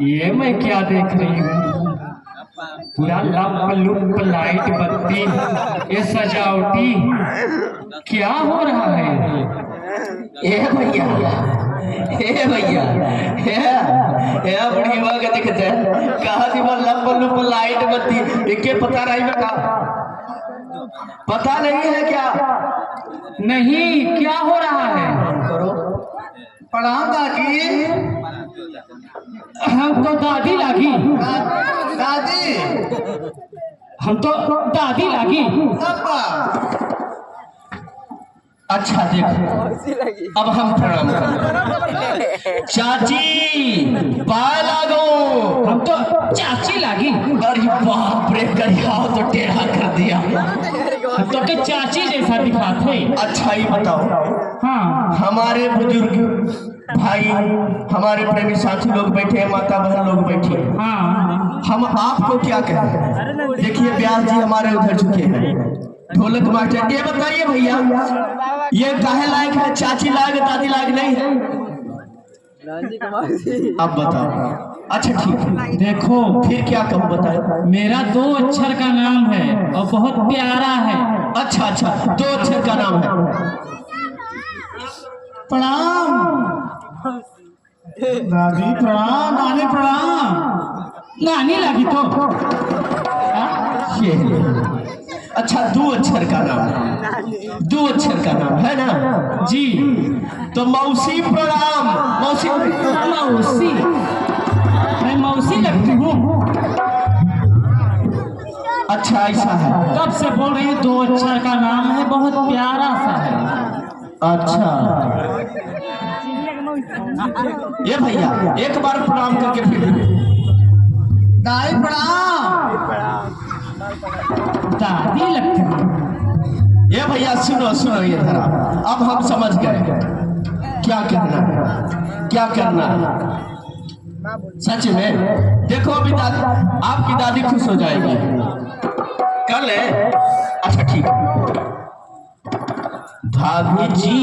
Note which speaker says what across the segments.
Speaker 1: ये मैं क्या देख रही हूँ? पूरा लप लुप लाइट बत्ती, ये सजावटी क्या हो रहा है?
Speaker 2: ए भैया, ए भैया, ए बुढ़ीवा के दिखते कहा थी वो लप लुप लाइट बत्ती, इके पता रही में का पता नहीं है क्या?
Speaker 1: नहीं, क्या हो रहा है?
Speaker 2: करो प्रणाम दादी।
Speaker 1: हम तो दादी लागी।
Speaker 2: दादी
Speaker 1: हम तो दादी लागी।
Speaker 2: अच्छा देखो, अब हम प्रणाम करें। चाची पाए लागो।
Speaker 1: हम तो चाची लागी।
Speaker 2: अरे बाप रे, करिया तो टेढ़ा कर दिया।
Speaker 1: हम तो के चाची जैसा दिखाते।
Speaker 2: अच्छा ही बताओ,
Speaker 1: हाँ,
Speaker 2: हमारे बुजुर्ग भाई, हमारे प्रेमी साथी लोग बैठे हैं, माता बहन लोग बैठी हैं,
Speaker 1: हाँ,
Speaker 2: हम आपको क्या कहें? देखिए व्यास जी हमारे उधर झुके हैं, ढोलक मास्टर। ये बताइए भैया, ये काहे लायक है? चाची लायक, दादी लायक नहीं है? अब बताओ। अच्छा ठीक है,
Speaker 1: देखो
Speaker 2: फिर क्या कहूँ बताओ।
Speaker 1: मेरा 2 अक्षर का नाम है और बहुत प्यारा है।
Speaker 2: अच्छा अच्छा, 2 अक्षर का नाम है।
Speaker 1: प्रणाम दादी, प्रणाम नानी, प्रणाम नानी लगी तो।
Speaker 2: ये अच्छा, 2 अक्षर का नाम है, 2 अक्षर का नाम है ना
Speaker 1: जी?
Speaker 2: तो मौसी प्रणाम। मौसी,
Speaker 1: मौसी, मैं मौसी लगती हूँ।
Speaker 2: अच्छा ऐसा है।
Speaker 1: कब से बोल रही हूँ 2 अक्षर का नाम है, बहुत प्यारा सा है।
Speaker 2: अच्छा ये भैया एक बार प्रणाम करके फिर
Speaker 1: दादी प्रणाम। दादी लगती हूँ।
Speaker 2: ये भैया सुनो सुनो, ये धरा, अब हम समझ गए क्या करना है, क्या करना है। सच में देखो, अभी दादी, आपकी दादी खुश हो जाएगी। कर ले। अच्छा ठीक है। भाभी जी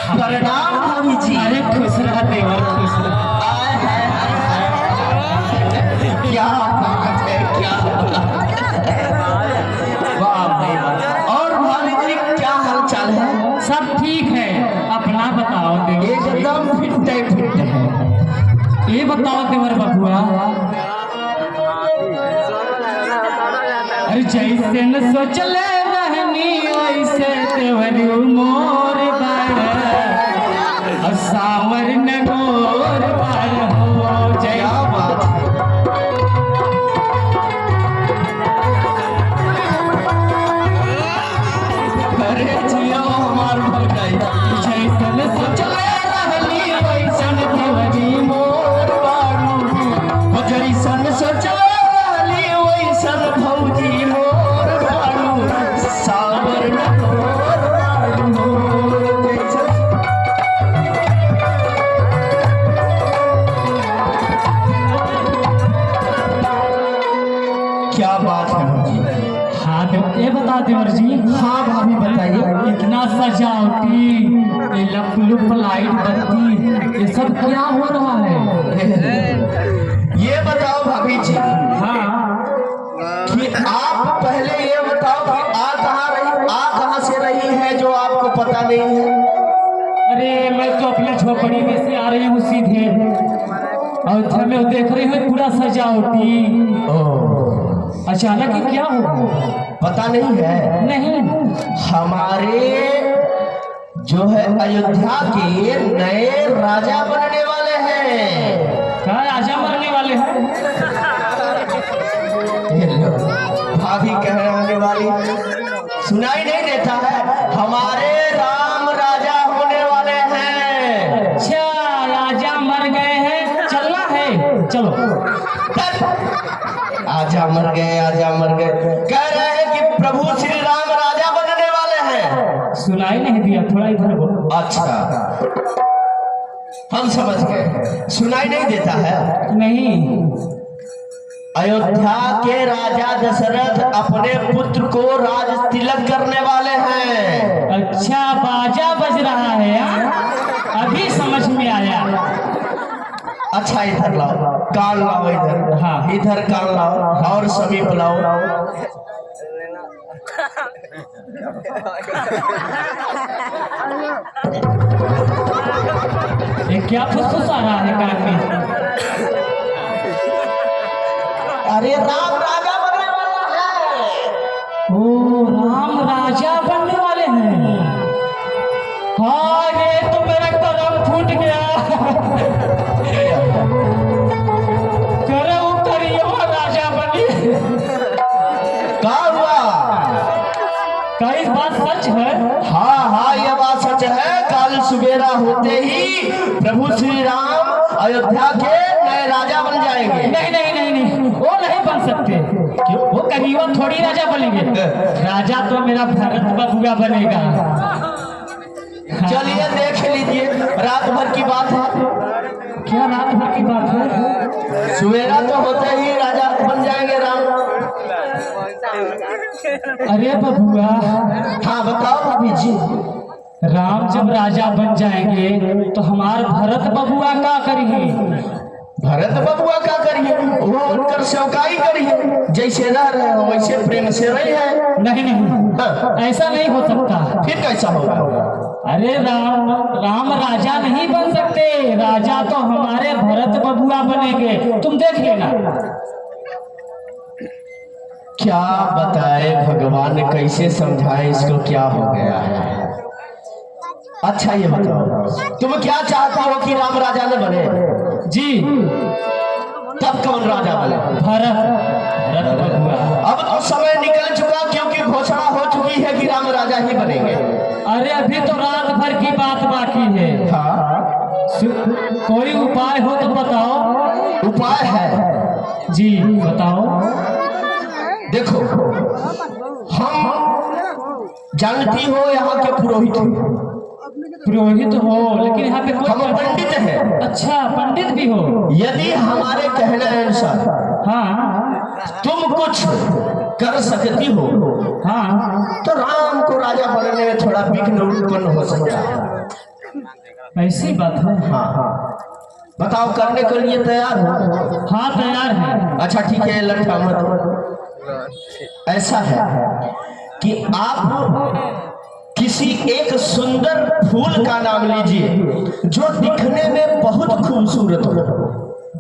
Speaker 2: प्रणाम। भाभी जी,
Speaker 1: अरे खुश रहा देवर, खुश रहा।
Speaker 2: क्या बात है, क्या वाह भाई वाह। और भाभी जी क्या हाल चाल है?
Speaker 1: सब ठीक है, अपना बताओ देवर।
Speaker 2: एकदम फिट है।
Speaker 1: ये बताओ देवर बबुआ, अरे जैसे न सोचले रहनी वैसे देवर मोर बार, और सावर न गोर बार हो जय।
Speaker 2: क्या बात है। अरे जियो हमार भगाई।
Speaker 1: जैसे न सोचले रहनी वैसे देवरी मोर बारू,
Speaker 2: जैसन सोचले वैसन भौजी मोर बारू, सावर न गोर बारू। क्या बात है भौजी।
Speaker 1: हाँ ये बता देवर जी।
Speaker 2: हाँ भाभी बताइए।
Speaker 1: इतना सजावटी, ये लप लुप लाइट बत्ती, ये सब क्या हो रहा है?
Speaker 2: ये बताओ भाभी जी,
Speaker 1: हाँ,
Speaker 2: कि आप पहले ये बताओ कि आ कहाँ से रही है जो आपको पता नहीं है?
Speaker 1: अरे मैं तो अपने झोपड़ी में से आ रही हूँ सीधे, और मैं देख रही हूँ पूरा सजावटी। अचानक ही क्या हो?
Speaker 2: पता नहीं है?
Speaker 1: नहीं,
Speaker 2: हमारे जो है अयोध्या के नए राजा बनने वाले हैं।
Speaker 1: कहाँ राजा मरने वाले हैं?
Speaker 2: भाभी कहने वाली सुनाई नहीं देता है? हमारे राम राजा होने
Speaker 1: चलो।
Speaker 2: आजा मर गए, आजा मर गए। कह रहे हैं कि प्रभु श्री राम राजा बनने वाले हैं।
Speaker 1: सुनाई नहीं दिया, थोड़ा इधर बोलो।
Speaker 2: अच्छा, हम समझ गए। सुनाई नहीं देता है?
Speaker 1: नहीं।
Speaker 2: अयोध्या के राजा दशरथ अपने पुत्र को राज तिलक करने वाले हैं।
Speaker 1: अच्छा, बाजा बज रहा है हाँ? अभी समझ में आया।
Speaker 2: अच्छा इधर लाओ, कान लाओ इधर।
Speaker 1: हाँ।
Speaker 2: इधर कान लाओ और समीप लाओ।
Speaker 1: ये क्या फुसफुस आ रहा है कान में?
Speaker 2: अरे राम राजा बनने वाला है।
Speaker 1: ओ, राम राजा बनने वाले हैं। हाँ, ये तो मेरा करम फूट गया। करो करियो राजा बनी।
Speaker 2: क्या हुआ?
Speaker 1: क्या इस बात सच है?
Speaker 2: हाँ हाँ, ये बात सच है। कल सुबेरा होते ही प्रभु श्री राम अयोध्या के नए राजा बन जाएंगे।
Speaker 1: नहीं नहीं नहीं नहीं, वो नहीं बन सकते। क्यों? वो करीबा थोड़ी राजा बनेंगे। राजा तो मेरा भरत बबुआ बनेगा।
Speaker 2: चलिए देख लीजिए, रात भर की बात है।
Speaker 1: क्या रात भर की बात है?
Speaker 2: सुबेरा तो होते ही राजा बन जाएंगे राम।
Speaker 1: अरे बबुआ,
Speaker 2: हाँ बताओ भाभी जी।
Speaker 1: राम जब राजा बन जाएंगे तो हमारे भरत बबुआ क्या करेंगे?
Speaker 2: भरत बबुआ क्या करिए? वो उनकर सेवकाई करिए। जैसे रह रहे हो वैसे प्रेम से रही है।
Speaker 1: नहीं नहीं,
Speaker 2: हाँ।
Speaker 1: ऐसा नहीं हो सकता।
Speaker 2: फिर कैसा होगा?
Speaker 1: अरे राम राजा नहीं बन सकते। राजा तो हमारे भरत बबुआ बनेंगे, तुम देख लेना।
Speaker 2: क्या बताए भगवान, कैसे समझाए इसको, क्या हो गया है? अच्छा ये बताओ, तुम क्या चाहता हो कि राम राजा न बने?
Speaker 1: जी।
Speaker 2: तब कौन राजा बने?
Speaker 1: भरत बबुआ।
Speaker 2: अब तो समय निकल चुका, क्योंकि घोषणा हो चुकी है कि राम राजा ही बनेंगे।
Speaker 1: अरे अभी तो रात भर की बात बाकी है।
Speaker 2: हाँ,
Speaker 1: कोई उपाय हो तो बताओ।
Speaker 2: उपाय है
Speaker 1: जी बताओ।
Speaker 2: देखो, हम जानती हो यहाँ के पुरोहित हैं।
Speaker 1: पुरोहित हो, लेकिन यहाँ पे
Speaker 2: हम
Speaker 1: कोई
Speaker 2: पंडित हैं।
Speaker 1: अच्छा, पंडित भी हो?
Speaker 2: यदि हमारे कहने अनुसार
Speaker 1: हाँ
Speaker 2: तुम कुछ कर सकती हो
Speaker 1: हाँ,
Speaker 2: तो राम को राजा बनने में थोड़ा विघ्न उत्पन्न हो सकता है।
Speaker 1: ऐसी बात है।
Speaker 2: हाँ हाँ, बताओ, करने के लिए तैयार हो?
Speaker 1: हाँ तैयार है।
Speaker 2: अच्छा ठीक है, लट्ठा मत। ऐसा है कि आप किसी एक सुंदर फूल का नाम लीजिए जो दिखने में बहुत खूबसूरत हो।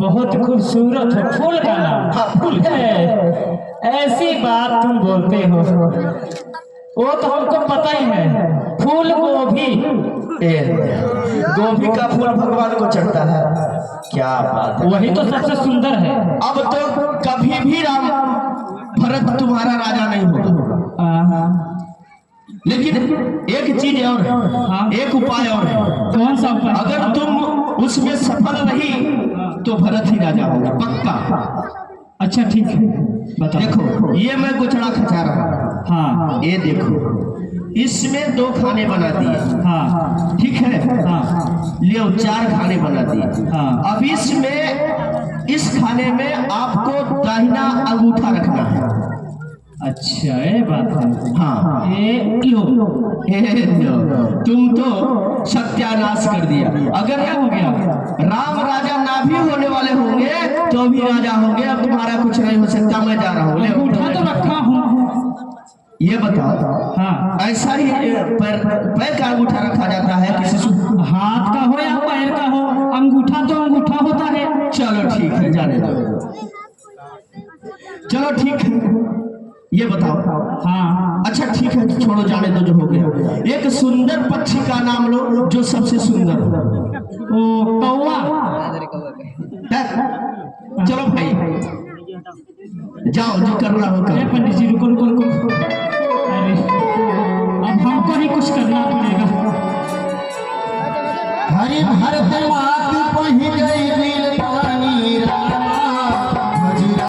Speaker 1: बहुत खूबसूरत है फूल का नाम?
Speaker 2: हाँ, फूल
Speaker 1: है। ऐसी बात तुम बोलते हो, वो तो हमको पता ही है। फूल गोभी।
Speaker 2: गोभी का फूल भगवान को चढ़ता है। क्या बात है,
Speaker 1: वही तो सबसे सुंदर है।
Speaker 2: अब तो कभी भी राम भरत तुम्हारा राजा नहीं होगा। लेकिन एक चीज और है,
Speaker 1: हाँ?
Speaker 2: एक उपाय और है।
Speaker 1: कौन सा उपाय?
Speaker 2: अगर तुम उसमें सफल रही तो भरत ही राजा होगा, पक्का।
Speaker 1: अच्छा ठीक है, बताओ।
Speaker 2: देखो, ये मैं गुचड़ा खचा रहा हूँ।
Speaker 1: हाँ
Speaker 2: ये देखो, इसमें 2 खाने बना दिए।
Speaker 1: हाँ
Speaker 2: ठीक है।
Speaker 1: हाँ
Speaker 2: ले 4 खाने बना दिए।
Speaker 1: हाँ।
Speaker 2: अब इसमें, इस खाने में आपको दाहिना अंगूठा रखना है।
Speaker 1: अच्छा ये बात है।
Speaker 2: हाँ,
Speaker 1: ये लो।
Speaker 2: तुम तो सत्यानाश कर दिया। अगर
Speaker 1: क्या हो गया?
Speaker 2: राम राजा ना भी होने वाले होंगे तो भी राजा होंगे। अब तुम्हारा कुछ नहीं हो सकता, मैं जा रहा हूँ।
Speaker 1: अंगूठा तो रखा हूँ।
Speaker 2: ये बताओ,
Speaker 1: हाँ,
Speaker 2: ऐसा ही पैर का अंगूठा रखा जाता है किसी से?
Speaker 1: हाथ का हो या पैर का हो, अंगूठा तो अंगूठा होता है।
Speaker 2: चलो ठीक है, जाने दो। चलो ठीक है, ये बताओ।
Speaker 1: हाँ
Speaker 2: अच्छा ठीक है, तो छोड़ो, जाने दो, जो हो गया। एक सुंदर पक्षी का नाम लो जो सबसे सुंदर हो।
Speaker 1: ओ कौवा।
Speaker 2: चलो भाई, जाओ, जो करना हो
Speaker 1: अरे
Speaker 2: करो।
Speaker 1: पंडित जी रुको रुको रुको। अरे अब हमको ही कुछ करना पड़ेगा।
Speaker 3: हरि भरत मात